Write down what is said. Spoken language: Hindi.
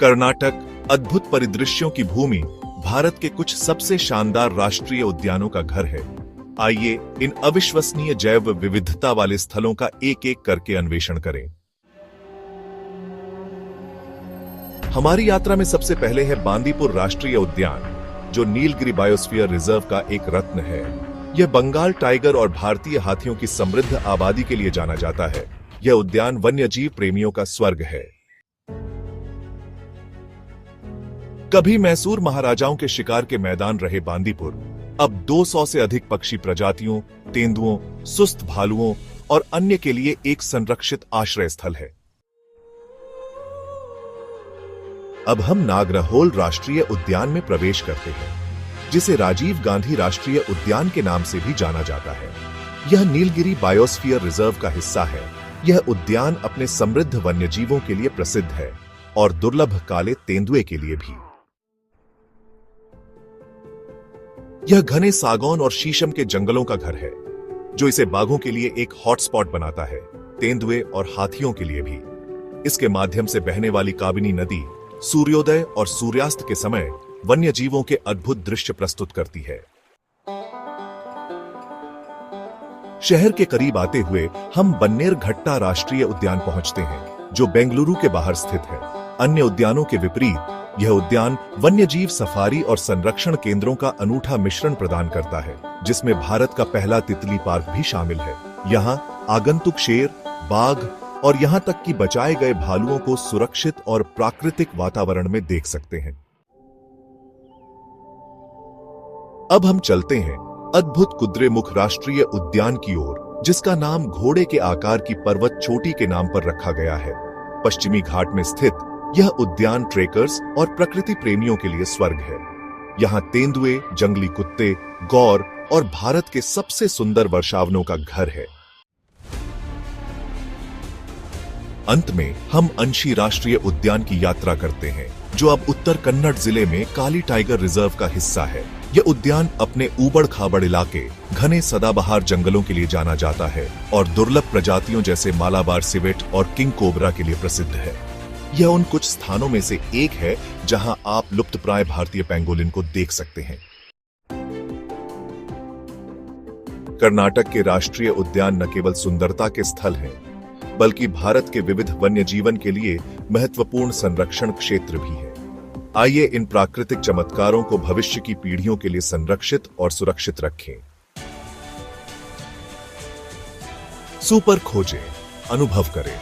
कर्नाटक अद्भुत परिदृश्यों की भूमि भारत के कुछ सबसे शानदार राष्ट्रीय उद्यानों का घर है। आइए इन अविश्वसनीय जैव विविधता वाले स्थलों का एक एक करके अन्वेषण करें। हमारी यात्रा में सबसे पहले है बांदीपुर राष्ट्रीय उद्यान, जो नीलगिरी बायोस्फीयर रिजर्व का एक रत्न है। यह बंगाल टाइगर और भारतीय हाथियों की समृद्ध आबादी के लिए जाना जाता है। यह उद्यान वन्यजीव प्रेमियों का स्वर्ग है। कभी मैसूर महाराजाओं के शिकार के मैदान रहे बांदीपुर, अब 200 से अधिक पक्षी प्रजातियों, तेंदुओं, सुस्त भालुओं और अन्य के लिए एक संरक्षित आश्रय स्थल है। अब हम नागरहोल राष्ट्रीय उद्यान में प्रवेश करते हैं, जिसे राजीव गांधी राष्ट्रीय उद्यान के नाम से भी जाना जाता है। यह नीलगिरी बायोस्फीयर रिजर्व का हिस्सा है। यह उद्यान अपने समृद्ध वन्यजीवों के लिए प्रसिद्ध है और दुर्लभ काले तेंदुए के लिए भी। यह घने सागौन और शीशम के जंगलों का घर है, जो इसे बाघों के लिए एक हॉटस्पॉट बनाता है, तेंदुए और हाथियों के लिए भी। इसके माध्यम से बहने वाली काबिनी नदी सूर्योदय और सूर्यास्त के समय वन्यजीवों के अद्भुत दृश्य प्रस्तुत करती है। शहर के करीब आते हुए हम बन्नेरघट्टा राष्ट्रीय उद्यान पहुंचते हैं, जो बेंगलुरु के बाहर स्थित है। अन्य उद्यानों के विपरीत यह उद्यान वन्यजीव सफारी और संरक्षण केंद्रों का अनूठा मिश्रण प्रदान करता है, जिसमें भारत का पहला तितली पार्क भी शामिल है। यहाँ आगंतुक शेर, बाघ और यहाँ तक कि बचाए गए भालुओं को सुरक्षित और प्राकृतिक वातावरण में देख सकते हैं। अब हम चलते हैं अद्भुत कुद्रेमुख राष्ट्रीय उद्यान की ओर, जिसका नाम घोड़े के आकार की पर्वत चोटी के नाम पर रखा गया है। पश्चिमी घाट में स्थित यह उद्यान ट्रेकर्स और प्रकृति प्रेमियों के लिए स्वर्ग है। यहाँ तेंदुए, जंगली कुत्ते, गौर और भारत के सबसे सुंदर वर्षावनों का घर है। अंत में हम अंशी राष्ट्रीय उद्यान की यात्रा करते हैं, जो अब उत्तर कन्नड़ जिले में काली टाइगर रिजर्व का हिस्सा है। यह उद्यान अपने ऊबड़ खाबड़ इलाके, घने सदाबहार जंगलों के लिए जाना जाता है और दुर्लभ प्रजातियों जैसे मालाबार सिवेट और किंग कोबरा के लिए प्रसिद्ध है। यह उन कुछ स्थानों में से एक है जहां आप लुप्तप्राय भारतीय पेंगोलिन को देख सकते हैं। कर्नाटक के राष्ट्रीय उद्यान न केवल सुंदरता के स्थल हैं, बल्कि भारत के विविध वन्य जीवन के लिए महत्वपूर्ण संरक्षण क्षेत्र भी है। आइए इन प्राकृतिक चमत्कारों को भविष्य की पीढ़ियों के लिए संरक्षित और सुरक्षित रखें। सुपर खोजें, अनुभव करें,